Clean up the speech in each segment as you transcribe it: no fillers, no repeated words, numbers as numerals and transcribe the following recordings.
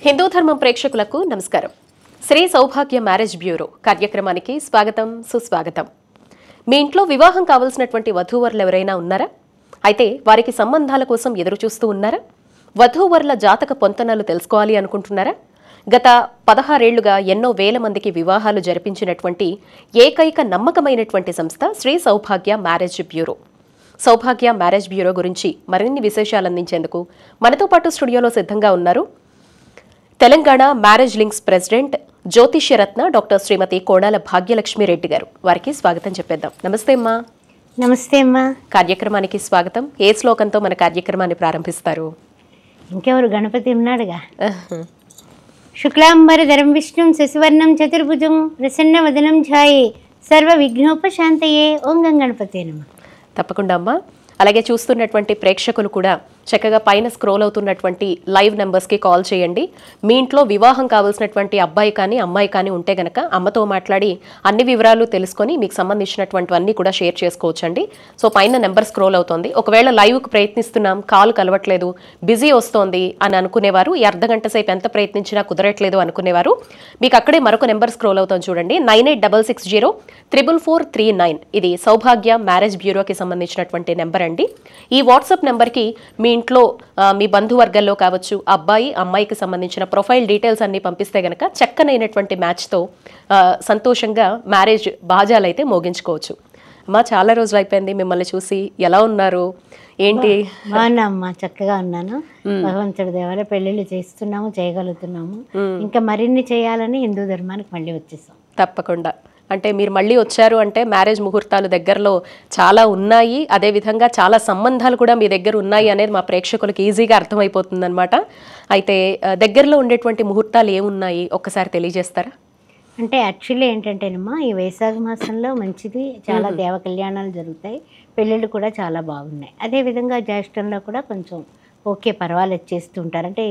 హిందూ ధర్మం ప్రేక్షకులకు నమస్కారం. శ్రీ సౌభాగ్య మ్యారేజ్ బ్యూరో కార్యక్రమానికి స్వాగతం, సుస్వాగతం. మీ ఇంట్లో వివాహం కావాల్సినటువంటి వధూవరులు ఎవరైనా ఉన్నారా? అయితే వారికి సంబంధాల కోసం ఎదురు చూస్తూ ఉన్నారా? వధూవరుల జాతక పొంతనలు తెలుసుకోవాలి అనుకుంటున్నారా? గత 16 ఏళ్లుగా ఎన్నో వేల మందికి వివాహాలు జరిపించినటువంటి ఏకైక నమ్మకమైనటువంటి సంస్థ Shri Saubhagya marriage bureau. Saubhagya marriage bureau గురించి మరిన్ని విశేషాలు అందించేందుకు మనతో పాటు స్టూడియోలో సిద్ధంగా ఉన్నారు తెలంగాణ మ్యారేజ్ లింక్స్ ప్రెసిడెంట్ జ్యోతిష్యరత్న డాక్టర్ శ్రీమతి కోణాల భాగ్యలక్ష్మి రెడ్డి గారు. వారికి స్వాగతం చెప్పేద్దాం. నమస్తే అమ్మా. నమస్తే అమ్మా. కార్యక్రమానికి స్వాగతం. ఏ శ్లోకంతో మన కార్యక్రమాన్ని ప్రారంభిస్తారు? ఇంకెవరు, గణపతి ఉన్నాడుగా. శుక్లాంబరధరం విష్ణుం శశివర్ణం చతుర్భుజం ప్రసన్న వదనం ఛాయే సర్వ విఘ్నోపశాంతయే. ఓం గం గణపతే నమః. తప్పకుండా అమ్మా. అలాగే చూస్తున్నటువంటి ప్రేక్షకులు కూడా చక్కగా పైన స్క్రోల్ అవుతున్నటువంటి లైవ్ నెంబర్స్కి కాల్ చేయండి. మీ ఇంట్లో వివాహం కావాల్సినటువంటి అబ్బాయి కానీ అమ్మాయి కానీ ఉంటే గనక అమ్మతో మాట్లాడి అన్ని వివరాలు తెలుసుకొని మీకు సంబంధించినటువంటివన్నీ కూడా షేర్ చేసుకోవచ్చండి. సో పైన నెంబర్ స్క్రోల్ అవుతుంది. ఒకవేళ లైవ్కి ప్రయత్నిస్తున్నాం, కాల్ కలవట్లేదు, బిజీ వస్తోంది అని అనుకునేవారు, ఈ అర్ధగంట సేపు ఎంత ప్రయత్నించినా కుదరట్లేదు అనుకునేవారు, మీకు అక్కడే మరొక నెంబర్ స్క్రోల్ అవుతుంది చూడండి, 9866044439. ఇది సౌభాగ్య మ్యారేజ్ బ్యూరోకి సంబంధించినటువంటి నెంబర్ అండి. ఈ వాట్సాప్ నెంబర్కి మీ ఇంట్లో మీ బంధువర్గంలో కావచ్చు అబ్బాయి అమ్మాయికి సంబంధించిన ప్రొఫైల్ డీటెయిల్స్ అన్ని పంపిస్తే గనక చక్కనైనటువంటి మ్యాచ్తో సంతోషంగా మ్యారేజ్ బాజాలైతే మోగించుకోవచ్చు. అమ్మా, చాలా రోజులు అయిపోయింది మిమ్మల్ని చూసి. ఎలా ఉన్నారు? ఏంటి? బాగున్నా అమ్మా, చక్కగా ఉన్నాను. భగవంతుడి దేవాల పెళ్లిళ్ళు చేస్తున్నాము, చేయగలుగుతున్నాము. ఇంకా మరిన్ని చేయాలని హిందూ ధర్మానికి మళ్ళీ వచ్చేసాం. తప్పకుండా. అంటే మీరు మళ్ళీ వచ్చారు అంటే మ్యారేజ్ ముహూర్తాలు దగ్గరలో చాలా ఉన్నాయి, అదేవిధంగా చాలా సంబంధాలు కూడా మీ దగ్గర ఉన్నాయి అనేది మా ప్రేక్షకులకు ఈజీగా అర్థమైపోతుంది అనమాట. అయితే దగ్గరలో ఉండేటువంటి ముహూర్తాలు ఏమున్నాయి ఒక్కసారి తెలియజేస్తారా? అంటే యాక్చువల్లీ ఏంటంటేనమ్మా, ఈ వైశాఖ మాసంలో మంచిది, చాలా దేవ కళ్యాణాలు జరుగుతాయి, పెళ్ళిళ్ళు కూడా చాలా బాగున్నాయి. అదేవిధంగా జ్యేష్ఠంలో కూడా కొంచెం ఓకే పర్వాలేదు చేస్తుంటారు. అంటే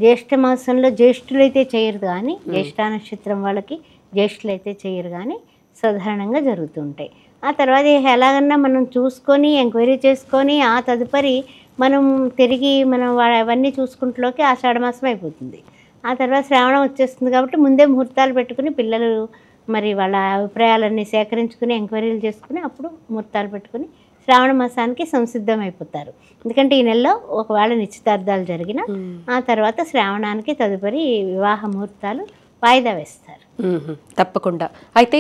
జ్యేష్ఠ మాసంలో జ్యేష్ఠులు అయితే చేయరు, కానీ జ్యేష్ఠ నక్షత్రం వాళ్ళకి జ్యేష్ఠులు అయితే చేయరు, కానీ సాధారణంగా జరుగుతుంటాయి. ఆ తర్వాత ఎలాగన్నా మనం చూసుకొని ఎంక్వైరీ చేసుకొని ఆ తదుపరి మనం తిరిగి మనం అవన్నీ చూసుకుంటలోకి ఆషాఢ మాసం అయిపోతుంది. ఆ తర్వాత శ్రావణం వచ్చేస్తుంది కాబట్టి ముందే ముహూర్తాలు పెట్టుకుని పిల్లలు మరి వాళ్ళ అభిప్రాయాలన్నీ సేకరించుకుని ఎంక్వైరీలు చేసుకుని అప్పుడు ముహూర్తాలు పెట్టుకుని శ్రావణ మాసానికి సంసిద్ధం అయిపోతారు. ఎందుకంటే ఈ నెలలో ఒకవేళ నిశ్చితార్థాలు జరిగిన ఆ తర్వాత శ్రావణానికి తదుపరి వివాహ ముహూర్తాలు వాయిదా వేస్తారు. తప్పకుండా. అయితే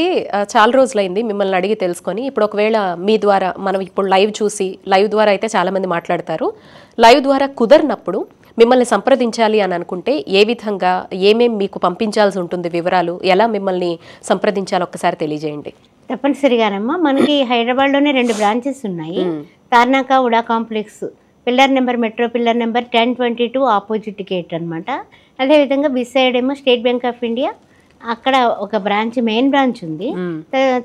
చాలా రోజులైంది మిమ్మల్ని అడిగి తెలుసుకొని, ఇప్పుడు ఒకవేళ మీ ద్వారా మనం ఇప్పుడు లైవ్ చూసి, లైవ్ ద్వారా అయితే చాలామంది మాట్లాడతారు, లైవ్ ద్వారా కుదరినప్పుడు మిమ్మల్ని సంప్రదించాలి అని అనుకుంటే ఏ విధంగా ఏమేమి మీకు పంపించాల్సి ఉంటుంది, వివరాలు ఎలా మిమ్మల్ని సంప్రదించాలో ఒక్కసారి తెలియజేయండి. తప్పనిసరిగానమ్మా, మనకి హైదరాబాద్లోనే 2 బ్రాంచెస్ ఉన్నాయి. Tarnaka HUDA complex, pillar number, metro pillar number 1022 opposite gate అనమాట. అదేవిధంగా బిసైడ్ ఏమో స్టేట్ బ్యాంక్ ఆఫ్ ఇండియా, అక్కడ ఒక బ్రాంచ్, మెయిన్ బ్రాంచ్ ఉంది.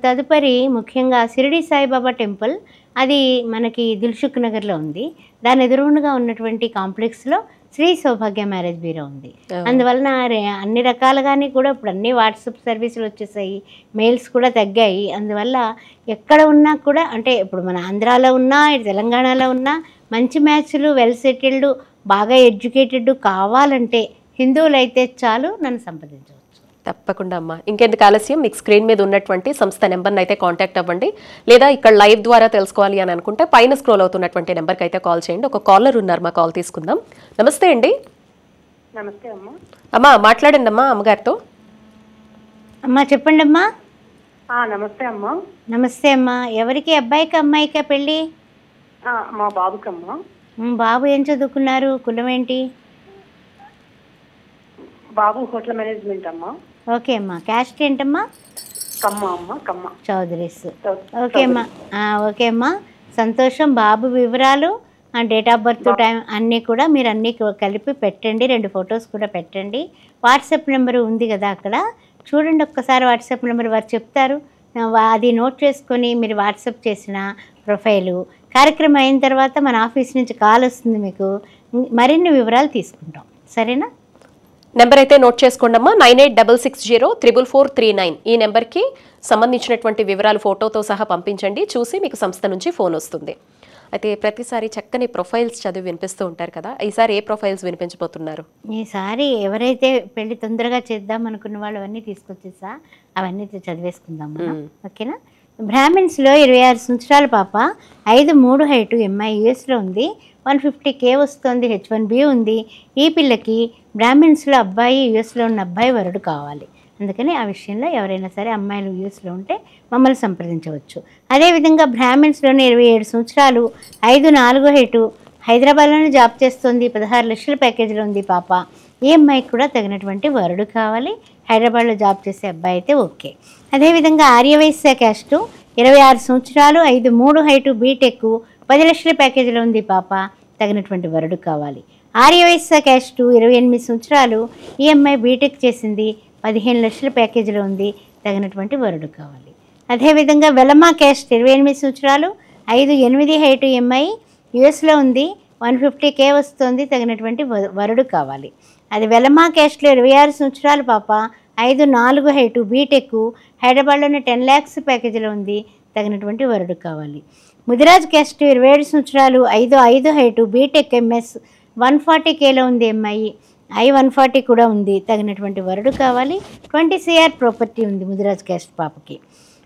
తదుపరి ముఖ్యంగా షిరిడి సాయిబాబా టెంపుల్, అది మనకి దిల్సుఖ్ నగర్లో ఉంది. దాని ఎదురుగుండగా ఉన్నటువంటి కాంప్లెక్స్లో శ్రీ సౌభాగ్య మ్యారేజ్ బ్యూరో ఉంది. అందువలన అన్ని రకాలుగానే కూడా ఇప్పుడు అన్ని వాట్సాప్ సర్వీసులు వచ్చేసాయి, మెయిల్స్ కూడా తగ్గాయి. అందువల్ల ఎక్కడ ఉన్నా కూడా, అంటే ఇప్పుడు మన ఆంధ్రాలో ఉన్నా తెలంగాణలో ఉన్నా మంచి మ్యాచ్లు, వెల్ సెటిల్డ్, బాగా ఎడ్యుకేటెడ్ కావాలంటే హిందువులు అయితే చాలు, నన్ను సంప్రదించవచ్చు. తప్పకుండా అమ్మా. ఇంకెందుకు ఆలస్యం, మీకు స్క్రీన్ మీద ఉన్నటువంటి సంస్థ నెంబర్ని అయితే కాంటాక్ట్ అవ్వండి, లేదా ఇక్కడ లైవ్ ద్వారా తెలుసుకోవాలి అని అనుకుంటే పైన స్క్రోల్ అవుతున్నటువంటి నెంబర్కి అయితే కాల్ చేయండి. ఒక కాలర్ ఉన్నారు, మా కాల్ తీసుకుందాం. నమస్తే అండి. నమస్తే అమ్మా. అమ్మా మాట్లాడండి అమ్మా, అమ్మగారితో. అమ్మా చెప్పండి అమ్మా. నమస్తే అమ్మా. నమస్తే అమ్మా. ఎవరికి, అబ్బాయికి అమ్మాయికా పెళ్ళి? మా బాబుకమ్మా. బాబు ఏం చదువుకున్నారు, కులం ఏంటి? బాబు హోటల్ మేనేజ్మెంట్ అమ్మా. ఓకే అమ్మా. క్యాస్ట్ ఏంటమ్మా? కమ్మ అమ్మా, కమ్మ చౌదరీస్. ఓకే అమ్మా. ఓకే అమ్మా, సంతోషం. బాబు వివరాలు, డేట్ ఆఫ్ బర్త్, టైం అన్నీ కూడా మీరు అన్నీ కలిపి పెట్టండి. 2 ఫొటోస్ కూడా పెట్టండి. వాట్సాప్ నెంబర్ ఉంది కదా అక్కడ చూడండి ఒక్కసారి. వాట్సాప్ నెంబర్ వారు చెప్తారు, అది నోట్ చేసుకొని మీరు వాట్సాప్ చేసిన ప్రొఫైలు కార్యక్రమం అయిన తర్వాత మన ఆఫీస్ నుంచి కాల్ వస్తుంది, మీకు మరిన్ని వివరాలు తీసుకుంటాం. సరేనా? నెంబర్ అయితే నోట్ చేసుకోండి అమ్మా, 9866044439. ఈ నెంబర్కి సంబంధించినటువంటి వివరాలు ఫోటోతో సహా పంపించండి. చూసి మీకు సంస్థ నుంచి ఫోన్ వస్తుంది. అయితే ప్రతిసారి చక్కని ప్రొఫైల్స్ చదివి వినిపిస్తూ ఉంటారు కదా, ఈసారి ఏ ప్రొఫైల్స్ వినిపించబోతున్నారు? ఈసారి ఎవరైతే పెళ్లి తొందరగా చేద్దాం అనుకున్న వాళ్ళు అవన్నీ తీసుకొచ్చేసా, అవన్నీ చదివేసుకుందాం మనం. ఓకేనా? బ్రాహ్మిన్స్లో 26 సంవత్సరాల పాప, 5'3" హైటు, ఎంఐ యూఎస్లో ఉంది, 150K వస్తుంది, H1B ఉంది. ఈ పిల్లకి బ్రాహ్మిన్స్లో అబ్బాయి, యూఎస్లో ఉన్న అబ్బాయి వరుడు కావాలి. అందుకని ఆ విషయంలో ఎవరైనా సరే అమ్మాయిలు యూఎస్లో ఉంటే మమ్మల్ని సంప్రదించవచ్చు. అదేవిధంగా బ్రాహ్మిన్స్లోని 27 సంవత్సరాలు, 5'4" హైటు, హైదరాబాద్లోనే జాబ్ చేస్తుంది, 16 లక్షల ప్యాకేజీలో ఉంది పాప. ఈ అమ్మాయికి కూడా తగినటువంటి వరుడు కావాలి, హైదరాబాద్లో జాబ్ చేసే అబ్బాయి అయితే ఓకే. అదేవిధంగా ఆర్యవైశ్య క్యాస్టు, 26 సంవత్సరాలు, 5'3" హైటు, బీటెక్, 10 లక్షల ప్యాకేజీలో ఉంది పాప, తగినటువంటి వరుడు కావాలి. ఆర్యవైశ్య క్యాస్టు, 28 సంవత్సరాలు, ఈ అమ్మాయి బీటెక్ చేసింది, 15 లక్షల ప్యాకేజీలో ఉంది, తగినటువంటి వరుడు కావాలి. అదేవిధంగా వెలమా క్యాస్ట్, 28 సంవత్సరాలు, 5'8" హైటు, ఎంఐ యూఎస్లో ఉంది, 150K వస్తుంది, తగినటువంటి వరుడు కావాలి. అది వెలమా క్యాస్ట్లో 26 సంవత్సరాల పాప, 5'4" హైటు, బీటెక్, హైదరాబాద్లోనే 10 lakhs ప్యాకేజీలో ఉంది, తగినటువంటి వరుడు కావాలి. ముదిరాజ్ క్యాస్ట్, 27 సంవత్సరాలు, 5'5" హైటు, బీటెక్, ఎంఎస్, 140Kలో ఉంది, ఎంఐ I-140 కూడా ఉంది, తగినటువంటి వరుడు కావాలి. 20 CR ప్రాపర్టీ ఉంది ముదిరాజ్ క్యాస్ట్ పాపకి.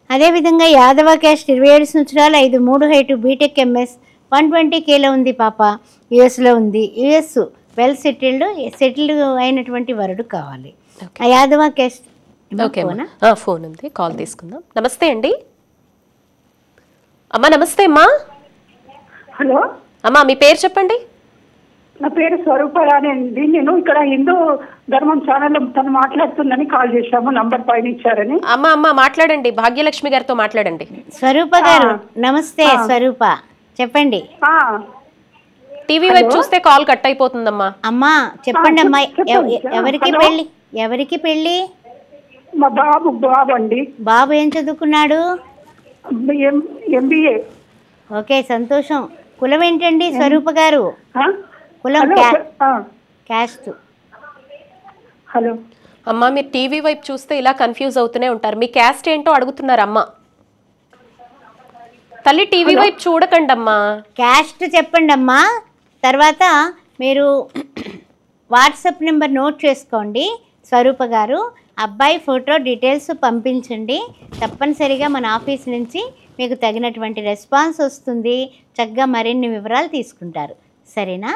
అదేవిధంగా యాదవ క్యాస్ట్, 27 సంవత్సరాలు, 5'3" హైటు, బీటెక్, ఎంఎస్, 120Kలో ఉంది పాప, యూఎస్లో ఉంది, యూఎస్ వెల్ సెటిల్డ్ అయినటువంటి వరుడు కావాలి. ఆ యాదవ క్యాస్ట్. ఓకే, ఫోన్ ఉంది, కాల్ తీసుకుందాం. నమస్తే అండి అమ్మా. నమస్తే అమ్మా. హలో అమ్మా, మీ పేరు చెప్పండి. నా పేరు స్వరూపరాణి అండి. నేను ఇక్కడ హిందూ ధర్మం ఛానల్లో తను మాట్లాడుతుందని కాల్ చేశాము, నంబర్ పైన ఇచ్చారని. అమ్మా మాట్లాడండి, భాగ్యలక్ష్మి గారితో మాట్లాడండి. స్వరూప గారు నమస్తే. స్వరూప చెప్పండి. టీవీ వైపు చూస్తే కాల్ కట్ అయిపోతుందమ్మా. అమ్మా చెప్పండి అమ్మా. ఎవరికి పెళ్ళి? మా బాబు అండి. బాబు ఏం చదువుకున్నాడు? MBA. ఓకే, సంతోషం. కులం ఏంటండి స్వరూప గారు? కులం క్యాస్ట్. హలో అమ్మా, మీరు టీవీ వైపు చూస్తే ఇలా కన్ఫ్యూజ్ అవుతూనే ఉంటారు. మీ క్యాస్ట్ ఏంటో అడుగుతున్నారు అమ్మా. తల్లి టీవీ వైపు చూడకండి అమ్మా. క్యాస్ట్ చెప్పండి అమ్మా. తర్వాత మీరు వాట్సాప్ నెంబర్ నోట్ చేసుకోండి స్వరూప గారు. అబ్బాయి ఫోటో డీటెయిల్స్ పంపించండి. తప్పనిసరిగా మన ఆఫీస్ నుంచి మీకు తగినటువంటి రెస్పాన్స్ వస్తుంది. చక్కగా మరిన్ని వివరాలు తీసుకుంటారు. సరేనా?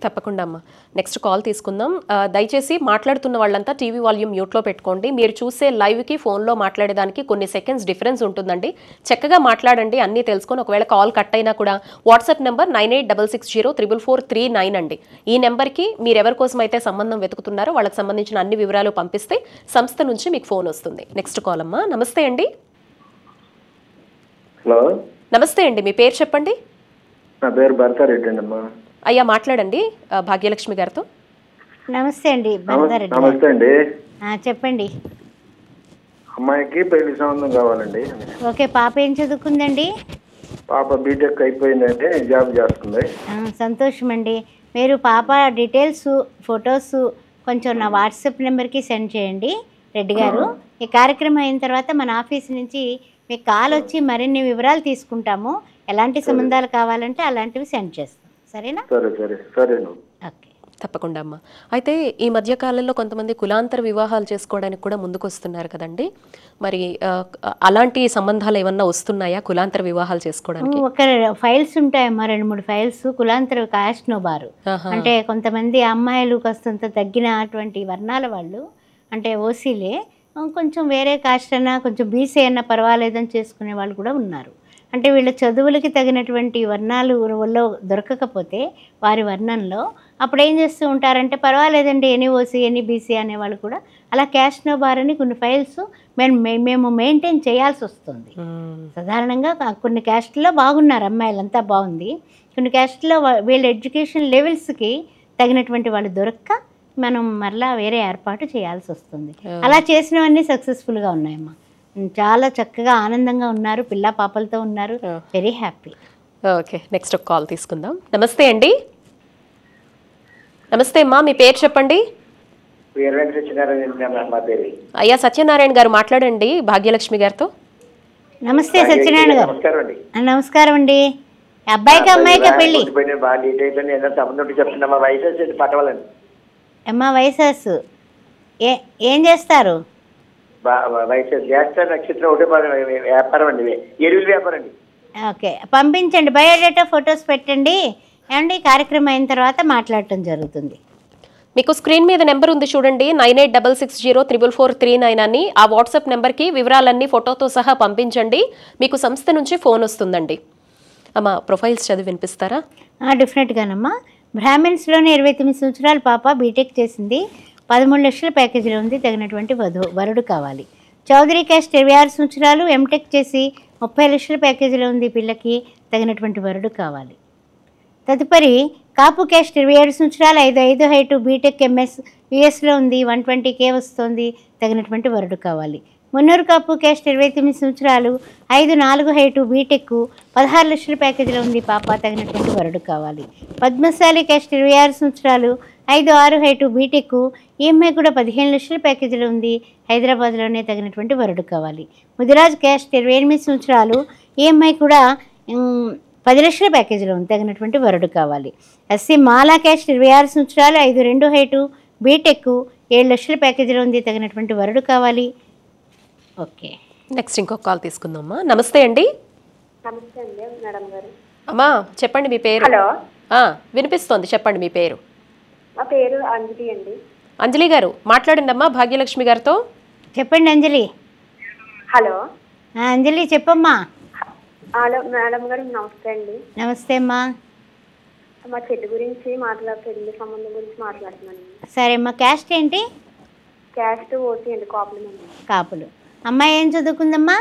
తప్పకుండా అమ్మా. నెక్స్ట్ కాల్ తీసుకుందాం. దయచేసి మాట్లాడుతున్న వాళ్ళంతా టీవీ వాల్యూమ్ మ్యూట్లో పెట్టుకోండి. మీరు చూసే లైవ్కి ఫోన్లో మాట్లాడేదానికి కొన్ని సెకండ్స్ డిఫరెన్స్ ఉంటుందండి. చక్కగా మాట్లాడండి, అన్నీ తెలుసుకొని. ఒకవేళ కాల్ కట్ అయినా కూడా వాట్సాప్ నెంబర్ 9866044439 అండి. ఈ నెంబర్కి మీరు ఎవరి కోసం అయితే సంబంధం వెతుకుతున్నారో వాళ్ళకి సంబంధించిన అన్ని వివరాలు పంపిస్తే సంస్థ నుంచి మీకు ఫోన్ వస్తుంది. నెక్స్ట్ కాల్ అమ్మా. నమస్తే అండి. హలో నమస్తే అండి, మీ పేరు చెప్పండి. నా పేరు భరతారెడ్డి అండి అమ్మా. అయ్యా మాట్లాడండి భాగ్యలక్ష్మి గారితో. నమస్తే అండి భరతారెడ్డి. నమస్తే అండి. చెప్పండి. అమ్మాయికి పెళ్లి సంబంధం కావాలండి. ఓకే, పాప ఏం చదువుకుందండి? పాప బీటెక్ అయిపోయిందంటే జాబ్ చేస్తుంది. సంతోషం అండి. మీరు పాప డీటెయిల్స్, ఫొటోస్ కొంచెం నా వాట్సాప్ నెంబర్కి సెండ్ చేయండి రెడ్డి గారు. ఈ కార్యక్రమం అయిన తర్వాత మన ఆఫీస్ నుంచి మీకు కాల్ వచ్చి మరిన్ని వివరాలు తీసుకుంటాము. ఎలాంటి సంబంధాలు కావాలంటే అలాంటివి సెండ్ చేస్తాం. సరేనా? సరే. ఓకే, తప్పకుండా అమ్మా. అయితే ఈ మధ్యకాలంలో కొంతమంది కులాంతర వివాహాలు చేసుకోవడానికి కూడా ముందుకు వస్తున్నారు కదండి. మరి అలాంటి సంబంధాలు ఏమన్నా వస్తున్నాయా కులాంతర వివాహాలు చేసుకోవడానికి? ఒక ఫైల్స్ ఉంటాయమ్మా, 2-3 ఫైల్స్ కులాంతర కాస్ట్ నో బారు. అంటే కొంతమంది అమ్మాయిలు కాస్తంత తగ్గినటువంటి వర్ణాల వాళ్ళు, అంటే ఓసీలే, కొంచెం వేరే కాస్ట్ అన్నా కొంచెం బీసీ అన్నా పర్వాలేదని చేసుకునే వాళ్ళు కూడా ఉన్నారు. అంటే వీళ్ళ చదువులకి తగినటువంటి వర్ణాలు వల్ల దొరకకపోతే వారి వర్ణంలో అప్పుడు ఏం చేస్తూ ఉంటారంటే, పర్వాలేదండి ఎనీ ఓసీ ఎనీ బీసీ అనేవాళ్ళు కూడా అలా క్యాష్ నో బార్ అని కొన్ని ఫైల్స్ మేము మెయింటైన్ చేయాల్సి వస్తుంది. సాధారణంగా కొన్ని క్యాస్ట్లో బాగున్నారు అమ్మాయిలంతా బాగుంది, కొన్ని క్యాస్ట్లో వీళ్ళ ఎడ్యుకేషన్ లెవెల్స్కి తగినటువంటి వాళ్ళు దొరక్క మనం మరలా వేరే ఏర్పాటు చేయాల్సి వస్తుంది. అలా చేసినవన్నీ సక్సెస్ఫుల్గా ఉన్నాయమ్మా. చాలా చక్కగా ఆనందంగా ఉన్నారు, పిల్ల పాపలతో ఉన్నారు. Very happy. ఓకే, నెక్స్ట్ ఒక కాల్ తీసుకుందాం. నమస్తే అండి. నమస్తే అమ్మా, మీ పేరు చెప్పండి. అయ్యా సత్యనారాయణ గారు మాట్లాడండి భాగ్యలక్ష్మి గారితో. నమస్తే సత్యనారాయణ గారు. నమస్కారం అండి. అబ్బాయికి అమ్మాయికి పెళ్ళి బాగా లేట్ అయిపోయింది. ఏదైనా సంబంధం ఉంటే చెప్తున్నా. మా వయసు వచ్చి పట్టవాలండి. అమ్మా వయసస్సు ఏం చేస్తారు? వయసు జ్యేష్ఠ నక్షత్రం ఒకటే వ్యాపారం అండి, ఎరువుల వ్యాపారం అండి. ఓకే, పంపించండి, బయోడేటా ఫొటోస్ పెట్టండి. ఏమండి కార్యక్రమం అయిన తర్వాత మాట్లాడటం జరుగుతుంది. మీకు స్క్రీన్ మీద నెంబర్ ఉంది చూడండి, 9866044349 అని. ఆ వాట్సాప్ నెంబర్కి వివరాలన్నీ ఫోటోతో సహా పంపించండి. మీకు సంస్థ నుంచి ఫోన్ వస్తుందండి. అమ్మ ప్రొఫైల్స్ చదివి వినిపిస్తారా? డెఫినెట్గానమ్మా. బ్రాహ్మిన్స్లోనే 29 సంవత్సరాల పాప బీటెక్ చేసింది, 13 లక్షల ప్యాకేజీలో ఉంది, తగినటువంటి వరుడు కావాలి. చౌదరి క్యాస్ట్ 26 సంవత్సరాలు, ఎంటెక్ చేసి 30 లక్షల ప్యాకేజీలో ఉంది, పిల్లకి తగినటువంటి వరుడు కావాలి. తదుపరి కాపు క్యాస్ట్ 27 సంవత్సరాలు, 5'5" హైటు, బీటెక్ ఎంఎస్ యుఎస్లో ఉంది, 120K వస్తుంది, తగినటువంటి వరుడు కావాలి. మున్నూరు కాపు క్యాస్ట్ 29 సంవత్సరాలు, 5'4" హైటు, బీటెక్ 16 లక్షల ప్యాకేజీలో ఉంది, పాప తగినటువంటి వరుడు కావాలి. పద్మశాలి క్యాస్ట్ 26 సంవత్సరాలు, 5'6" హైటు, బీటెక్ ఈఎంఐ కూడా 15 లక్షల ప్యాకేజీలో ఉంది, హైదరాబాద్లోనే తగినటువంటి వరుడు కావాలి. ముదిరాజ్ క్యాస్ట్ 28 సంవత్సరాలు, ఈఎంఐ కూడా 10 లక్షల ప్యాకేజీలో ఉంది, తగినటువంటి వరుడు కావాలి. ఎస్సీ మాలా క్యాస్ట్ 26 సంవత్సరాలు, 5'2" హైటు, బీటెక్ 7 లక్షల ప్యాకేజీలో ఉంది, తగినటువంటి వరుడు కావాలి. ఓకే, నెక్స్ట్ ఇంకొక కాల్ తీసుకుందామా. నమస్తే అండి. నమస్తే అండి మేడం గారు. అమ్మా చెప్పండి మీ పేరు. హలో. వినిపిస్తోంది, చెప్పండి మీ పేరు. మా పేరు అంజలి అండి. అంజలి గారు మాట్లాడండి అమ్మా భాగ్యలక్ష్మి గారితో. చెప్పండి అంజలి. హలో అంజలి చెప్పమ్మా. హలో మేడం గారు, నమస్తే అండి. నమస్తే అమ్మా. మా చెల్లి గురించి పెళ్లి సంబంధం గురించి మాట్లాడుతున్నాను. సరే అమ్మా, క్యాస్ట్ ఏంటి? క్యాస్ట్ ఓసీ అండి, కాపులు అండి. కాపులు. అమ్మాయి ఏం చదువుకుందమ్మా?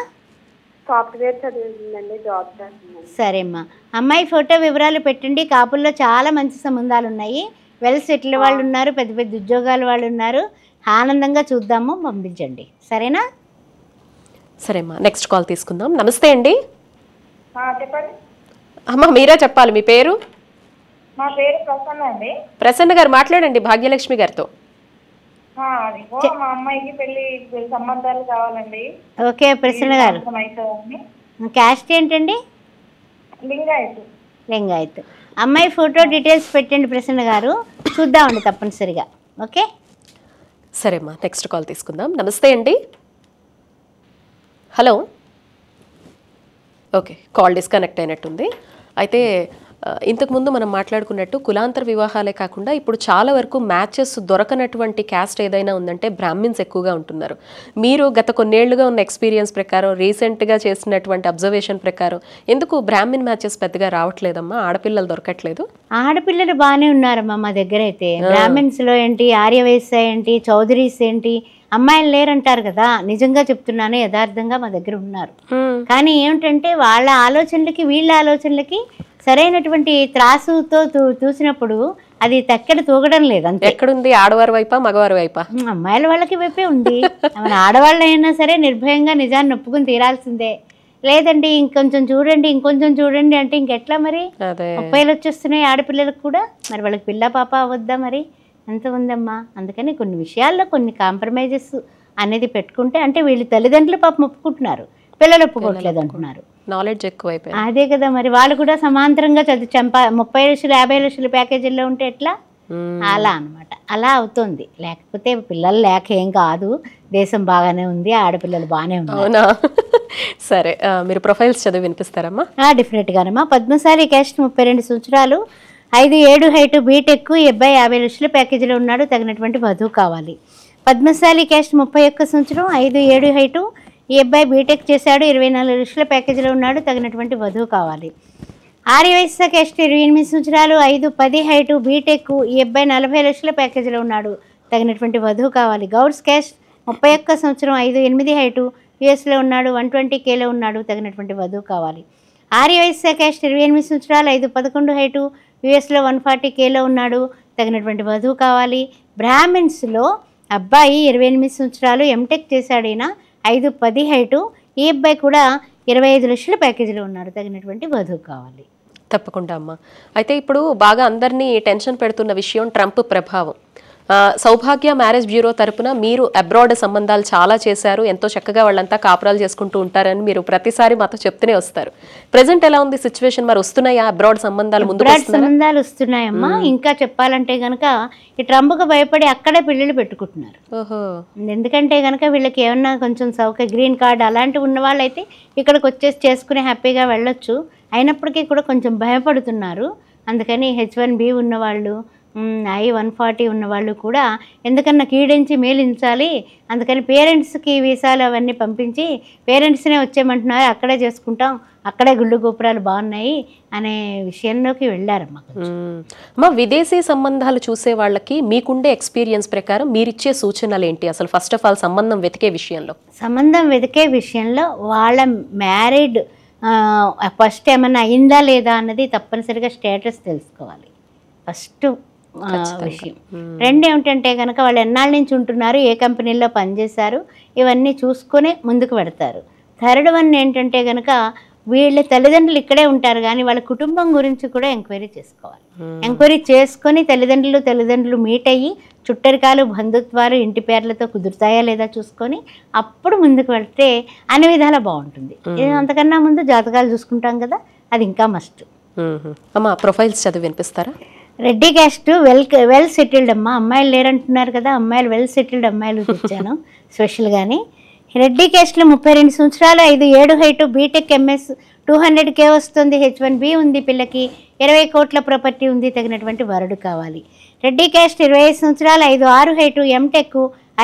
సాఫ్ట్వేర్ చదువుతుందండి, జాబ్ చేస్తుందండి. సరే అమ్మా, అమ్మాయి ఫోటో వివరాలు పెట్టండి. కాపుల్లో చాలా మంచి సంబంధాలు ఉన్నాయి, వెల్ సెటిల్ వాళ్ళు ఉన్నారు, పెద్ద పెద్ద ఉద్యోగాలు వాళ్ళు ఉన్నారు. ఆనందంగా చూద్దాము, పంపించండి. సరేనా? సరే అమ్మా, నెక్స్ట్ కాల్ తీసుకుందాం. నమస్తే అండి. చెప్పండి. అమ్మ మీరే చెప్పాలి మీ పేరు. మా పేరు ప్రసన్న అండి. ప్రసన్న గారు మాట్లాడండి భాగ్యలక్ష్మి గారితో. మా అమ్మాయికి పెళ్లి సంబంధాలు కావాలండి. ఓకే ప్రసన్న గారు, క్యాస్ట్ ఏంటండి? లింగాయత్. లింగాయత్. అమ్మాయి ఫోటో డీటెయిల్స్ పెట్టండి ప్రసన్న గారు, చూద్దామండి తప్పనిసరిగా. ఓకే సరే అమ్మా, నెక్స్ట్ కాల్ తీసుకుందాం. నమస్తే అండి. హలో. ఓకే, కాల్ డిస్కనెక్ట్ అయినట్టుంది. అయితే ఇంతకుముందు మనం మాట్లాడుకున్నట్టు కులాంతర వివాహాలే కాకుండా ఇప్పుడు చాలా వరకు మ్యాచెస్ దొరకనటువంటి క్యాస్ట్ ఏదైనా ఉందంటే బ్రాహ్మిన్స్ ఎక్కువగా ఉంటున్నారు. మీరు గత కొన్నేళ్లుగా ఉన్న ఎక్స్పీరియన్స్ ప్రకారం, రీసెంట్గా చేసినటువంటి అబ్జర్వేషన్ ప్రకారం ఎందుకు బ్రాహ్మిన్ మ్యాచెస్ పెద్దగా రావట్లేదమ్మా? ఆడపిల్లలు దొరకట్లేదు? ఆడపిల్లలు బాగానే ఉన్నారమ్మా మా దగ్గర అయితే. బ్రాహ్మిన్స్లో ఏంటి, ఆర్యవైశ్య ఏంటి, చౌదరీస్ ఏంటి, అమ్మాయిలు లేరంటారు కదా, నిజంగా చెప్తున్నాను, యథార్థంగా మా దగ్గర ఉన్నారు. కానీ ఏమిటంటే వాళ్ళ ఆలోచనలకి వీళ్ళ ఆలోచనలకి సరైనటువంటి త్రాసుతో చూసినప్పుడు అది తక్కెడ తూగడం లేదు. అంతే. ఎక్కడుంది? ఆడవారి వైపా మగవారి వైపా? అమ్మాయిల వాళ్ళకి వైపే ఉంది. మన ఆడవాళ్ళు అయినా సరే నిర్భయంగా నిజాన్ని ఒప్పుకుని తీరాల్సిందే. లేదండి ఇంకొంచెం చూడండి, ఇంకొంచెం చూడండి అంటే ఇంకెట్లా మరి? 30 వచ్చేస్తున్నాయి ఆడపిల్లలకు కూడా, మరి వాళ్ళకి పిల్ల పాప అవద్దా? మరి ఎంత ఉందమ్మా. అందుకని కొన్ని విషయాల్లో కొన్ని కాంప్రమైజెస్ అనేది పెట్టుకుంటే, అంటే వీళ్ళు తల్లిదండ్రులు పాపం ఒప్పుకుంటున్నారు, పిల్లలు ఒప్పుకోవట్లేదు అంటున్నారు. నాలెడ్జ్ ఎక్కువైపోయింది. అదే కదా మరి, వాళ్ళు కూడా సమాంతరంగా 30 లక్షలు 50 లక్షల ప్యాకేజీల్లో ఉంటే ఎట్లా? అలా అనమాట, అలా అవుతుంది. లేకపోతే పిల్లలు లేక ఏం కాదు, దేశం బాగానే ఉంది, ఆడపిల్లలు బాగానే ఉన్నారు. అవునా? సరే, మీరు ప్రొఫైల్స్ చదివి వినిపిస్తారమ్మా? డెఫినెట్గానమ్మా. పద్మశాలి క్యాస్ట్ 32 సంవత్సరాలు, 5'7" హైటు, బీటెక్, 50 లక్షల ప్యాకేజీలో ఉన్నాడు, తగినటువంటి వధువు కావాలి. పద్మశాలి క్యాస్ట్ 31 సంవత్సరం, 5'7" హైటు, ఈ అబ్బాయి బీటెక్ చేశాడు, 24 లక్షల ప్యాకేజీలో ఉన్నాడు, తగినటువంటి వధువు కావాలి. ఆర్యవైశ్య క్యాస్ట్ 28 సంవత్సరాలు, 5'10" హైటు, బీటెక్, ఈ అబ్బాయి 40 లక్షల ప్యాకేజీలో ఉన్నాడు, తగినటువంటి వధువు కావాలి. గౌడ్స్ క్యాస్ట్ 31 సంవత్సరం, 5'8" హైటు, యుఎస్లో ఉన్నాడు, 120Kలో ఉన్నాడు, తగినటువంటి వధువు కావాలి. ఆర్యవైశ్య క్యాస్ట్ 28 సంవత్సరాలు, 5'11" హైటు, యుఎస్లో 140Kలో ఉన్నాడు, తగినటువంటి వధువు కావాలి. బ్రాహ్మిన్స్లో అబ్బాయి 28 సంవత్సరాలు, ఎంటెక్ చేశాడు, ఈయన 5'10" హైటు, ఈ అబ్బాయి కూడా 25 లక్షల ప్యాకేజీలో ఉన్నారు, తగినటువంటి వధువు కావాలి. తప్పకుండా అమ్మా. అయితే ఇప్పుడు బాగా అందరినీ టెన్షన్ పెడుతున్న విషయం ట్రంప్ ప్రభావం. సౌభాగ్య మ్యారేజ్ బ్యూరో తరపున మీరు అబ్రాడ్ సంబంధాలు చాలా చేశారు, ఎంతో చక్కగా వాళ్ళంతా కాపురాలు చేసుకుంటూ ఉంటారని మీరు ప్రతిసారి మాతో చెప్తూనే వస్తారు. ప్రెసెంట్ ఎలా ఉంది సిచ్యువేషన్? మరి వస్తున్నాయా అబ్రాడ్ సంబంధాలు? ముందు సంబంధాలు వస్తున్నాయమ్మా. ఇంకా చెప్పాలంటే గనక ఈ ట్రంప్కు భయపడి అక్కడే పెళ్ళిళ్ళు పెట్టుకుంటున్నారు. ఎందుకంటే గనక వీళ్ళకి ఏమన్నా కొంచెం గ్రీన్ కార్డ్ అలాంటివి ఉన్న వాళ్ళైతే ఇక్కడికి వచ్చేసి చేసుకుని హ్యాపీగా వెళ్ళొచ్చు. అయినప్పటికీ కూడా కొంచెం భయపడుతున్నారు. అందుకని H1B ఉన్నవాళ్ళు, I-140 ఉన్నవాళ్ళు కూడా ఎందుకన్నా కీడించి మేలించాలి, అందుకని పేరెంట్స్కి వీసాలు అవన్నీ పంపించి పేరెంట్స్నే వచ్చేయమంటున్నారు, అక్కడే చేసుకుంటాం, అక్కడే గుళ్ళు గోపురాలు బాగున్నాయి అనే విషయంలోకి వెళ్ళారమ్మా. అమ్మా, విదేశీ సంబంధాలు చూసే వాళ్ళకి మీకుండే ఎక్స్పీరియన్స్ ప్రకారం మీరిచ్చే సూచనలు ఏంటి అసలు? ఫస్ట్ ఆఫ్ ఆల్ సంబంధం వెతికే విషయంలో వాళ్ళ మ్యారీడ్ ఫస్ట్ ఏమన్నా అయిందా లేదా అన్నది తప్పనిసరిగా స్టేటస్ తెలుసుకోవాలి. ఫస్ట్ విషయం. రెండు ఏమిటంటే కనుక వాళ్ళు ఎన్నాళ్ళ నుంచి ఉంటున్నారు, ఏ కంపెనీలో పనిచేశారు, ఇవన్నీ చూసుకొని ముందుకు పెడతారు. థర్డ్ వన్ ఏంటంటే కనుక వీళ్ళ తల్లిదండ్రులు ఇక్కడే ఉంటారు కానీ వాళ్ళ కుటుంబం గురించి కూడా ఎంక్వైరీ చేసుకోవాలి. ఎంక్వైరీ చేసుకొని తల్లిదండ్రులు మీట్ అయ్యి చుట్టరికాలు, బంధుత్వాలు, ఇంటి పేర్లతో కుదురుతాయా లేదా చూసుకొని అప్పుడు ముందుకు వెళ్తే అన్ని విధాలా బాగుంటుంది. అంతకన్నా ముందు జాతకాలు చూసుకుంటాం కదా, అది ఇంకా మస్ట్. అమ్మా, ప్రొఫైల్స్ చదివి వినిపిస్తారా? రెడ్డి క్యాస్ట్ వెల్ సెటిల్డ్ అమ్మా. అమ్మాయిలు లేరంటున్నారు కదా, అమ్మాయిలు వెల్ సెటిల్డ్ అమ్మాయిలు తెచ్చాను స్పెషల్గాని. రెడ్డి క్యాస్ట్లో 32 సంవత్సరాలు, 5'7" హైటు, బీటెక్ MS, 200K వస్తుంది, H1B ఉంది, పిల్లకి 20 కోట్ల ప్రాపర్టీ ఉంది, తగినటువంటి వరుడు కావాలి. రెడ్డి క్యాస్ట్ 25 సంవత్సరాలు, 5'6" హైటు, MTech,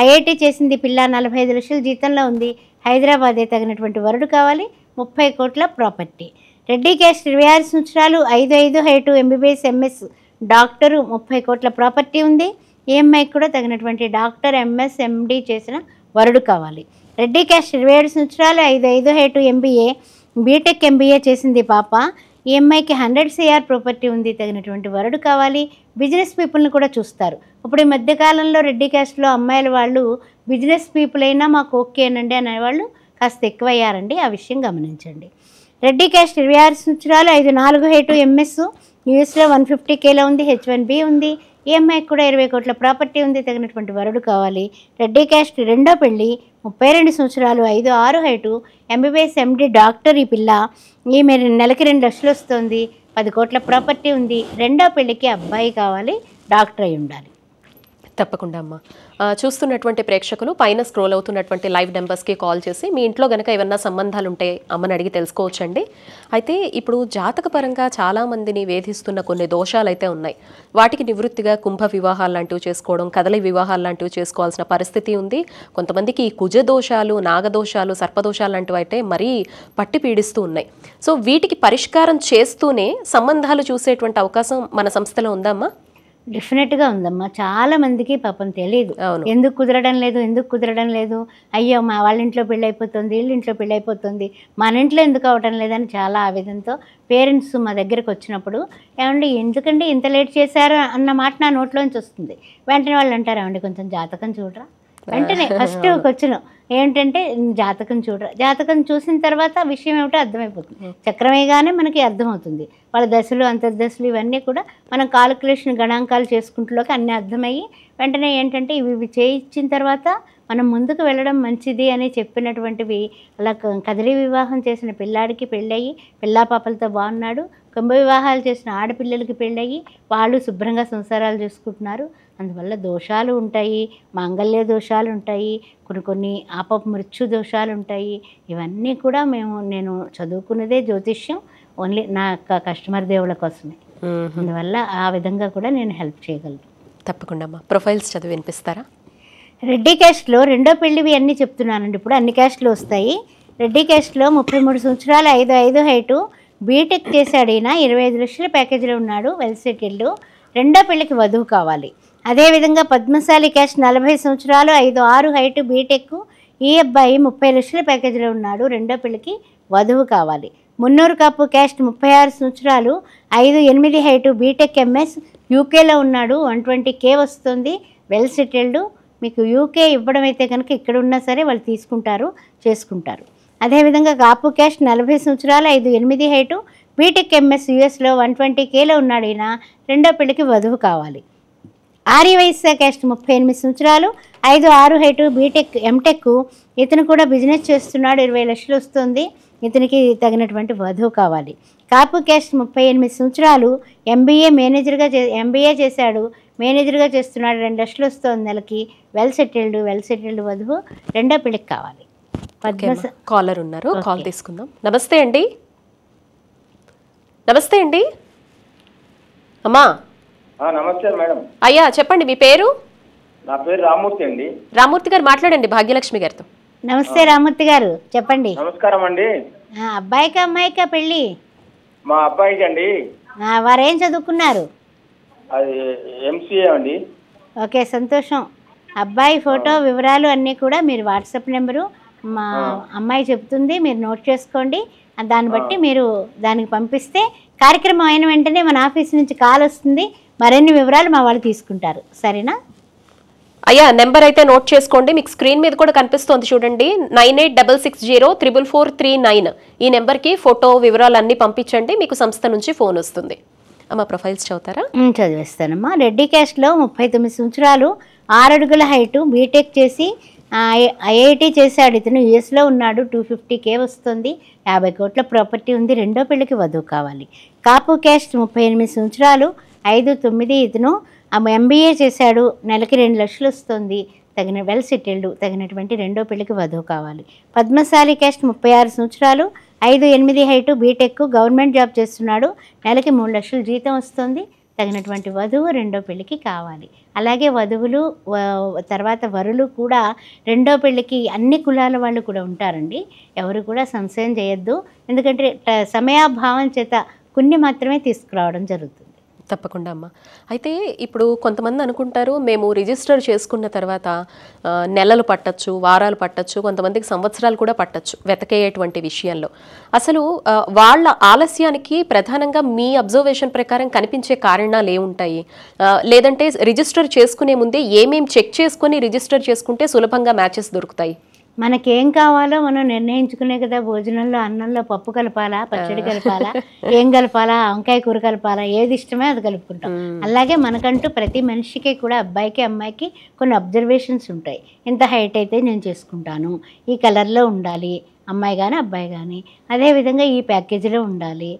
IIT చేసింది పిల్ల, 45 లక్షల జీతంలో ఉంది, హైదరాబాదే, తగినటువంటి వరుడు కావాలి, 30 కోట్ల ప్రాపర్టీ. రెడ్డి క్యాస్ట్ 26 సంవత్సరాలు, 5'5" హైటు, MBBS MS, డాక్టరు, 30 కోట్ల ప్రాపర్టీ ఉంది, EMI కూడా తగినటువంటి డాక్టర్, MS, MD చేసిన వరుడు కావాలి. రెడ్డి క్యాస్ట్ 27 సంవత్సరాలు, 5'5" హైటు, MBA, బీటెక్ MBA చేసింది పాప, EMIకి 100 CR ప్రాపర్టీ ఉంది, తగినటువంటి వరుడు కావాలి. బిజినెస్ పీపుల్ని కూడా చూస్తారు. ఇప్పుడు ఈ మధ్యకాలంలో రెడ్డి క్యాస్ట్లో అమ్మాయిల వాళ్ళు బిజినెస్ పీపుల్ అయినా మాకు ఓకేనండి అనేవాళ్ళు కాస్త ఎక్కువయ్యారండి, ఆ విషయం గమనించండి. రెడ్డి క్యాస్ట్ 26 సంవత్సరాలు, 5'4" హైటు, MS, యూఎస్లో 150Kలో ఉంది, H1B ఉంది, EMI కూడా 20 కోట్ల ప్రాపర్టీ ఉంది, తగినటువంటి వరుడు కావాలి. రెడ్డి క్యాస్ట్ రెండో పెళ్ళి, 32 సంవత్సరాలు, 5'6" హైటు, MBBS MD డాక్టర్ ఈ పిల్ల, ఈమె నెలకి 2 లక్షలు వస్తుంది, 10 కోట్ల ప్రాపర్టీ ఉంది, రెండో పెళ్ళికి అబ్బాయి కావాలి, డాక్టర్ అయి ఉండాలి. తప్పకుండా అమ్మా. చూస్తున్నటువంటి ప్రేక్షకులు పైన స్క్రోల్ అవుతున్నటువంటి లైవ్ నెంబర్స్కి కాల్ చేసి మీ ఇంట్లో కనుక ఏమన్నా సంబంధాలు ఉంటే అమ్మని అడిగి తెలుసుకోవచ్చండి. అయితే ఇప్పుడు జాతకపరంగా చాలామందిని వేధిస్తున్న కొన్ని దోషాలు అయితే ఉన్నాయి. వాటికి నివృత్తిగా కుంభ వివాహాలు లాంటివి చేసుకోవడం, కదలి వివాహాలు లాంటివి చేసుకోవాల్సిన పరిస్థితి ఉంది. కొంతమందికి ఈ కుజ దోషాలు, నాగదోషాలు, సర్పదోషాలు లాంటివి అయితే మరీ పట్టి పీడిస్తూ ఉన్నాయి. సో వీటికి పరిష్కారం చేస్తూనే సంబంధాలు చూసేటువంటి అవకాశం మన సంస్థలో ఉందమ్మా? డెఫినెట్గా ఉందమ్మా. చాలా మందికి పాపం తెలియదు, ఎందుకు కుదరడం లేదు, అయ్యో మా వాళ్ళ ఇంట్లో పెళ్ళి అయిపోతుంది, వీళ్ళ ఇంట్లో పెళ్ళి అయిపోతుంది, మన ఇంట్లో ఎందుకు అవటం లేదని చాలా ఆవేదనతో పేరెంట్స్ మా దగ్గరకు వచ్చినప్పుడు, ఏమండి ఎందుకండి ఇంత లేట్ చేశారు అన్న మాట నా నోట్లోంచి వస్తుంది. వెంటనే వాళ్ళు అంటారు, ఏమండి కొంచెం జాతకం చూడరా. వెంటనే ఫస్ట్ క్వశ్చన్ ఏంటంటే జాతకం చూడరా. జాతకం చూసిన తర్వాత విషయం ఏమిటో అర్థమైపోతుంది. చక్రమేగానే మనకి అర్థమవుతుంది. వాళ్ళ దశలు, అంతర్దశలు ఇవన్నీ కూడా మనం కాలిక్యులేషన్, గణాంకాలు చేసుకుంటులోకి అన్నీ అర్థమయ్యి వెంటనే ఏంటంటే ఇవి చేయించిన తర్వాత మనం ముందుకు వెళ్ళడం మంచిది అని చెప్పినటువంటివి. అలా కదిలి వివాహం చేసిన పిల్లాడికి పెళ్ళయ్యి పిల్లాపాపలతో బాగున్నాడు, కుంభ వివాహాలు చేసిన ఆడపిల్లలకి పెళ్ళయ్యి వాళ్ళు శుభ్రంగా సంసారాలు చేసుకుంటున్నారు. అందువల్ల దోషాలు ఉంటాయి, మాంగళ్య దోషాలు ఉంటాయి, కొన్ని మృత్యు దోషాలు ఉంటాయి. ఇవన్నీ కూడా నేను చదువుకున్నదే జ్యోతిష్యం ఓన్లీ నా కస్టమర్ దేవుళ్ళ కోసమే. అందువల్ల ఆ విధంగా కూడా నేను హెల్ప్ చేయగలను. తప్పకుండా అమ్మా. ప్రొఫైల్స్ చదివి వినిపిస్తారా? రెడ్డి క్యాస్ట్లో రెండో పెళ్ళివి అన్నీ చెప్తున్నానండి. ఇప్పుడు అన్ని క్యాస్ట్లు వస్తాయి. రెడ్డి క్యాస్ట్లో 33 సంవత్సరాలు, 5'5" హైటు, బీటెక్ చేశాడు, ఈయన 25 లక్షల ప్యాకేజీలో ఉన్నాడు, వెల్ సెటిల్డ్, రెండో పెళ్ళికి వధువు కావాలి. అదేవిధంగా పద్మశాలి క్యాస్ట్ 40 సంవత్సరాలు, 5'6" హైటు, బీటెక్, ఈ అబ్బాయి 30 లక్షల ప్యాకేజీలో ఉన్నాడు, రెండో పెళ్ళికి వధువు కావాలి. మున్నూరు కాపు క్యాస్ట్ 36 సంవత్సరాలు, 5'8" హైటు, బీటెక్ MS, యూకేలో ఉన్నాడు, 120K వస్తుంది, వెల్ సెటిల్డ్. మీకు యూకే ఇవ్వడం అయితే కనుక ఇక్కడ ఉన్నా సరే వాళ్ళు తీసుకుంటారు, చేసుకుంటారు. అదేవిధంగా కాపు క్యాస్ట్ 40 సంవత్సరాలు, 5'8" హైటు, బీటెక్ MS, యూఎస్లో 120Kలో ఉన్నాడు, ఈయన రెండో పెళ్ళికి వధువు కావాలి. ఆర్యవైశ్య క్యాస్ట్ 38 సంవత్సరాలు, 5'6" హైటు, బీటెక్ ఎంటెక్. ఇతను కూడా బిజినెస్ చేస్తున్నాడు, 20 లక్షలు వస్తుంది. ఇతనికి తగినటువంటి వధువు కావాలి. కాపు క్యాస్ట్ 38 సంవత్సరాలు, ఎంబీఏ చేశాడు, మేనేజర్గా చేస్తున్నాడు, 2 లక్షలు వస్తుంది నెలకి. వెల్ సెటిల్డ్ వధువు, రెండో పెళ్ళికి కావాలి. కాలర్ ఉన్నారు, కాల్ తీసుకుందాం. నమస్తే అండి. నమస్తే అండి అమ్మా. నమస్తే మేడం. అయ్యా చెప్పండి, మీ పేరు? నా పేరు రామూర్తి అండి. రామూర్తి గారు మాట్లాడండి భాగ్యలక్ష్మి గారితో. నమస్తే రామూర్తి గారు, చెప్పండి. నమస్కారం అండి. అబ్బాయికా అమ్మాయికా పెళ్ళి? మా అబ్బాయికి అండి. వారేం చదువుకున్నారు? అది ఎంసీఏ అండి. ఓకే, సంతోషం. అబ్బాయి ఫోటో వివరాలు అన్నీ కూడా మీరు వాట్సాప్ నెంబరు మా అమ్మాయి చెప్తుంది, మీరు నోట్ చేసుకోండి. దాన్ని బట్టి మీరు దానికి పంపిస్తే కార్యక్రమం అయిన వెంటనే మన ఆఫీస్ నుంచి కాల్ వస్తుంది, మరిన్ని వివరాలు మా వాళ్ళు తీసుకుంటారు. సరేనా అయ్యా? నెంబర్ అయితే నోట్ చేసుకోండి, మీకు స్క్రీన్ మీద కూడా కనిపిస్తోంది చూడండి, 9866043439. ఈ నెంబర్కి ఫోటో వివరాలు అన్నీ పంపించండి, మీకు సంస్థ నుంచి ఫోన్ వస్తుంది. అమ్మ ప్రొఫైల్స్ చదువుతారా? చదివేస్తానమ్మా. రెడ్డి క్యాస్ట్లో 39 సంవత్సరాలు, 6 అడుగుల హైటు, బీటెక్ చేసి ఐఐటి చేశాడు. ఇతను యూఎస్లో ఉన్నాడు, 250K వస్తుంది, 50 కోట్ల ప్రాపర్టీ ఉంది. రెండో పెళ్ళికి వధువు కావాలి. కాపు క్యాస్ట్ 38 సంవత్సరాలు, 5'9". ఇతను ఎంబీఏ చేశాడు, నెలకి 2 లక్షలు వస్తుంది, వెల్ సెటిల్డ్, తగినటువంటి రెండో పెళ్ళికి వధువు కావాలి. పద్మశాలి క్యాస్ట్ 36 సంవత్సరాలు, 5'8" హైటు, బీటెక్, గవర్నమెంట్ జాబ్ చేస్తున్నాడు, నెలకి 3 లక్షలు జీతం వస్తుంది, తగినటువంటి వధువు రెండో పెళ్ళికి కావాలి. అలాగే వధువులు తర్వాత వరులు కూడా రెండో పెళ్ళికి అన్ని కులాల వాళ్ళు కూడా ఉంటారండి. ఎవరు కూడా సంశయం చేయొద్దు, ఎందుకంటే సమయాభావం చేత కొన్ని మాత్రమే తీసుకురావడం జరుగుతుంది. తప్పకుండా అమ్మ. అయితే ఇప్పుడు కొంతమంది అనుకుంటారు, మేము రిజిస్టర్ చేసుకున్న తర్వాత నెలలు పట్టచ్చు, వారాలు పట్టచ్చు, కొంతమందికి సంవత్సరాలు కూడా పట్టచ్చు వెతకేటువంటి విషయంలో. అసలు వాళ్ళ ఆలస్యానికి ప్రధానంగా మీ అబ్జర్వేషన్ ప్రకారం కనిపించే కారణాలు ఏముంటాయి? లేదంటే రిజిస్టర్ చేసుకునే ముందే ఏమేం చెక్ చేసుకుని రిజిస్టర్ చేసుకుంటే సులభంగా మ్యాచెస్ దొరుకుతాయి? మనకేం కావాలో మనం నిర్ణయించుకునే కదా. భోజనంలో అన్నంలో పప్పు కలపాలా, పచ్చడి కలపాలా, ఏం కలపాలా, వంకాయ కూర కలపాలా, ఏది ఇష్టమే అది కలుపుకుంటాం. అలాగే మనకంటూ ప్రతి మనిషికి కూడా అబ్బాయికి అమ్మాయికి కొన్ని అబ్జర్వేషన్స్ ఉంటాయి. ఇంత హైట్ అయితే నేను చేసుకుంటాను, ఈ కలర్లో ఉండాలి అమ్మాయి కానీ అబ్బాయి కానీ, అదేవిధంగా ఈ ప్యాకేజీలో ఉండాలి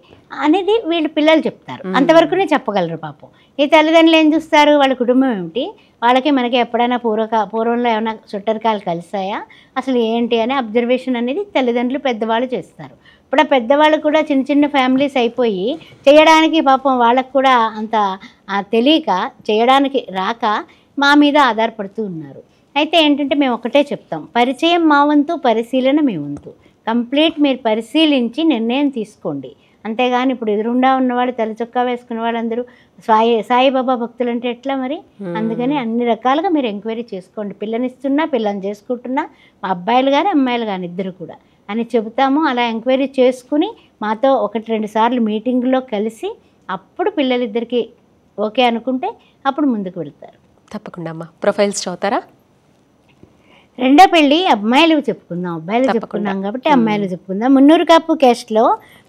అనేది వీళ్ళు పిల్లలు చెప్తారు. అంతవరకునే చెప్పగలరు పాపం. ఈ తల్లిదండ్రులు ఏం చూస్తారు, వాళ్ళ కుటుంబం ఏమిటి, వాళ్ళకి మనకి ఎప్పుడైనా పూర్వంలో ఏమైనా చుట్టరికాలు కలిసాయా, అసలు ఏంటి అనే అబ్జర్వేషన్ అనేది తల్లిదండ్రులు పెద్దవాళ్ళు చేస్తారు. ఇప్పుడు ఆ పెద్దవాళ్ళు కూడా చిన్న చిన్న ఫ్యామిలీస్ అయిపోయి చేయడానికి పాపం వాళ్ళకు కూడా అంత తెలియక, చేయడానికి రాక మా మీద ఆధారపడుతూ ఉన్నారు. అయితే ఏంటంటే మేము ఒకటే చెప్తాం, పరిచయం మా వంతు, పరిశీలన మీ వంతు. కంప్లీట్ మీరు పరిశీలించి నిర్ణయం తీసుకోండి. అంతేగాని ఇప్పుడు ఎదురుండా ఉన్నవాళ్ళు తెల్ల చొక్కా వేసుకున్న వాళ్ళందరూ సాయిబాబా భక్తులు అంటే ఎట్లా మరి? అందుకని అన్ని రకాలుగా మీరు ఎంక్వైరీ చేసుకోండి. పిల్లనిస్తున్నా, పిల్లని చేసుకుంటున్నా, మా అబ్బాయిలు కానీ అమ్మాయిలు కానీ ఇద్దరు కూడా అని చెబుతాము. అలా ఎంక్వైరీ చేసుకుని మాతో 1-2 సార్లు మీటింగ్లో కలిసి అప్పుడు పిల్లలిద్దరికి ఓకే అనుకుంటే అప్పుడు ముందుకు వెళ్తారు. తప్పకుండా అమ్మా. ప్రొఫైల్స్ చదువుతారా? రెండో పెళ్ళి అమ్మాయిలు చెప్పుకుందాం, అబ్బాయిలు చెప్పుకున్నాం కాబట్టి అమ్మాయిలు చెప్పుకుందాం. మున్నూరు కాపు క్యాస్ట్లో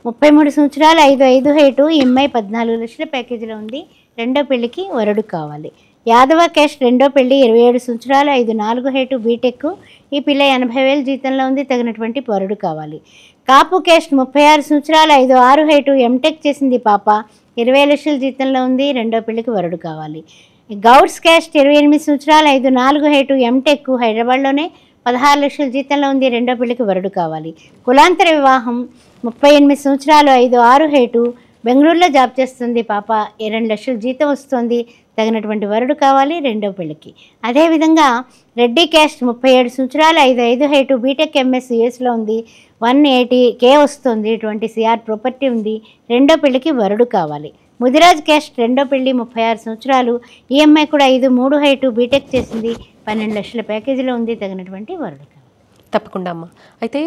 33 సంవత్సరాలు, 5'5" హైటు, ఎంఐ 14 లక్షల ప్యాకేజీలో ఉంది. రెండో పెళ్ళికి వరుడు కావాలి. యాదవ క్యాస్ట్ రెండో పెళ్ళి, 27 సంవత్సరాలు, 5'4" హైటు, బీటెక్, ఈ పిల్ల 80,000 జీతంలో ఉంది, తగినటువంటి వరుడు కావాలి. కాపు క్యాస్ట్ 36 సంవత్సరాలు, 5'6" హైటు, ఎంటెక్ చేసింది పాప, 20 లక్షల జీతంలో ఉంది, రెండో పెళ్ళికి వరుడు కావాలి. గౌడ్స్ క్యాస్ట్ 28 సంవత్సరాలు, 5'4" హైటు, ఎంటెక్, హైదరాబాద్లోనే 16 లక్షల జీతంలో ఉంది, రెండో పెళ్ళికి వరుడు కావాలి. కులాంతర వివాహం 38 సంవత్సరాలు, 5'6" హైటు, బెంగళూరులో జాబ్ చేస్తుంది పాప, 2 లక్షల జీతం వస్తుంది, తగినటువంటి వరుడు కావాలి రెండో పెళ్ళికి. అదేవిధంగా రెడ్డి క్యాస్ట్ 37 సంవత్సరాలు, 5'5" హైటు, బీటెక్ ఎంఎస్ యూఎస్లో ఉంది, 180K వస్తుంది, 20 CR ప్రాపర్టీ ఉంది, రెండో పెళ్ళికి వరుడు కావాలి. ముదిరాజ్ క్యాస్ట్ రెండో పెళ్ళి, 36 సంవత్సరాలు, ఈఎంఐ కూడా 5'3" హైటు, బీటెక్ చేసింది, 12 లక్షల ప్యాకేజీలో ఉంది, తగినటువంటి వరుడు కావాలి. తప్పకుండా అమ్మ. అయితే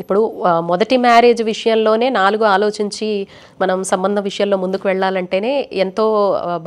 ఇప్పుడు మొదటి మ్యారేజ్ విషయంలోనే 4 ఆలోచించి మనం సంబంధం విషయంలో ముందుకు వెళ్ళాలంటేనే ఎంతో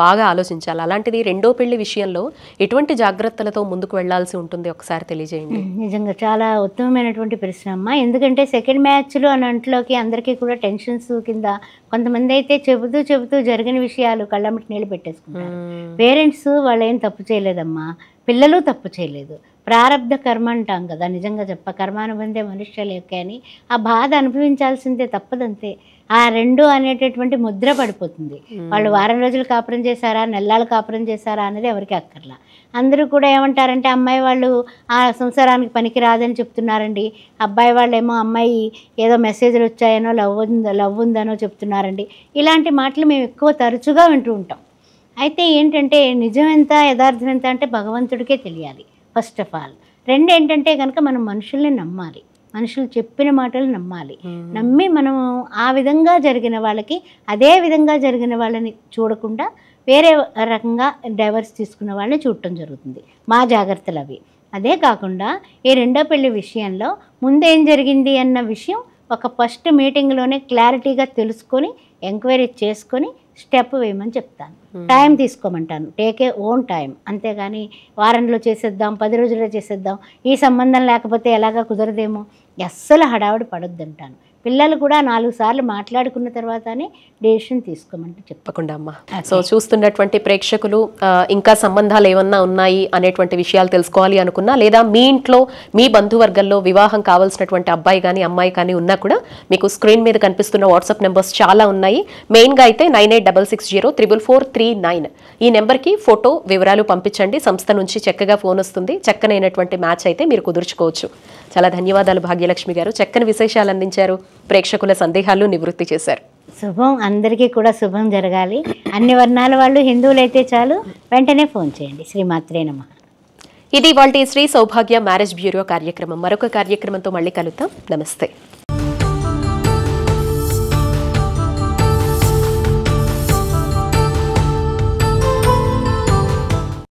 బాగా ఆలోచించాలి. అలాంటిది రెండో పెళ్లి విషయంలో ఎటువంటి జాగ్రత్తలతో ముందుకు వెళ్ళాల్సి ఉంటుంది ఒకసారి తెలియజేయండి. నిజంగా చాలా ఉత్తమమైనటువంటి ప్రశ్న అమ్మ. ఎందుకంటే సెకండ్ మ్యాచ్లో అన్నింటిలోకి అందరికీ కూడా టెన్షన్స్ కింద కొంతమంది అయితే చెబుతూ జరిగిన విషయాలు కళ్ళమ్మటి నీళ్ళు పెట్టేసుకుంటారు. పేరెంట్స్ వాళ్ళు ఏం తప్పు చేయలేదమ్మా, పిల్లలు తప్పు చేయలేదు. ప్రారబ్ధ కర్మ అంటాం కదా, నిజంగా కర్మానుబంధే మనుష్యులకే అని ఆ బాధ అనుభవించాల్సిందే, తప్పదంతే. ఆ 2 అనేటటువంటి ముద్ర పడిపోతుంది. వాళ్ళు వారం రోజులు కాపురం చేశారా, నెలలు కాపురం చేశారా అనేది ఎవరికి అక్కర్లా. అందరూ కూడా ఏమంటారంటే అమ్మాయి వాళ్ళు ఆ సంసారానికి పనికి రాదని చెప్తున్నారండి, అబ్బాయి వాళ్ళేమో అమ్మాయి ఏదో మెసేజ్లు వచ్చాయనో లవ్ ఉందనో చెప్తున్నారండి. ఇలాంటి మాటలు మేము ఎక్కువ తరచుగా వింటూ ఉంటాం. అయితే ఏంటంటే నిజం ఎంత యథార్థం ఎంత అంటే భగవంతుడికే తెలియాలి ఫస్ట్ ఆఫ్ ఆల్. 2 ఏంటంటే కనుక మనం మనుషుల్ని నమ్మాలి, మనుషులు చెప్పిన మాటలు నమ్మాలి. నమ్మి మనం ఆ విధంగా జరిగిన వాళ్ళకి అదే విధంగా జరిగిన వాళ్ళని చూడకుండా వేరే రకంగా డైవర్స్ తీసుకున్న వాళ్ళని చూడటం జరుగుతుంది. మా జాగ్రత్తలు అవి. అదే కాకుండా ఈ రెండో పెళ్లి విషయంలో ముందేం జరిగింది అన్న విషయం ఒక ఫస్ట్ మీటింగ్లోనే క్లారిటీగా తెలుసుకొని ఎంక్వైరీ చేసుకొని స్టెప్ వేయమని చెప్తాను. టైం తీసుకోమంటాను, టేక్ ఏ ఓన్ టైం. అంతేగాని వారంలో చేసేద్దాం, 10 రోజుల్లో చేసేద్దాం, ఈ సంబంధం లేకపోతే ఎలాగా కుదరదేమో, అస్సలు హడావుడి పడొద్దంటాను. పిల్లలు కూడా 4 సార్లు మాట్లాడుకున్న తర్వాతనే డెసిషన్ తీసుకోమంటే చెప్పకుండా అమ్మా. సో చూస్తున్నటువంటి ప్రేక్షకులు ఇంకా సంబంధాలు ఏమన్నా ఉన్నాయి అనేటువంటి విషయాలు తెలుసుకోవాలి అనుకున్నా, లేదా మీ ఇంట్లో మీ బంధువర్గంలో వివాహం కావాల్సినటువంటి అబ్బాయి కానీ అమ్మాయి కానీ ఉన్నా కూడా మీకు స్క్రీన్ మీద కనిపిస్తున్న వాట్సాప్ నెంబర్స్ చాలా ఉన్నాయి. మెయిన్గా అయితే 9866044439 ఈ నెంబర్కి ఫోటో వివరాలు పంపించండి. సంస్థ నుంచి చక్కగా ఫోన్ వస్తుంది. చక్కనైనటువంటి మ్యాచ్ అయితే మీరు కుదుర్చుకోవచ్చు. చాలా ధన్యవాదాలు భాగ్యలక్ష్మి గారు, చక్కని విశేషాలు అందించారు, ప్రేక్షకుల సందేహాలు నివృత్తి చేశారు. శుభం, అందరికీ కూడా శుభం జరగాలి. అన్ని వర్ణాల వాళ్ళు హిందువులైతే చాలు, వెంటనే ఫోన్ చేయండి. శ్రీమాత్రే నమః. ఇది ఇవాల్టి శ్రీ సౌభాగ్య మ్యారేజ్ బ్యూరో కార్యక్రమం. మరొక కార్యక్రమంతో మళ్ళీ కలుద్దాం. నమస్తే.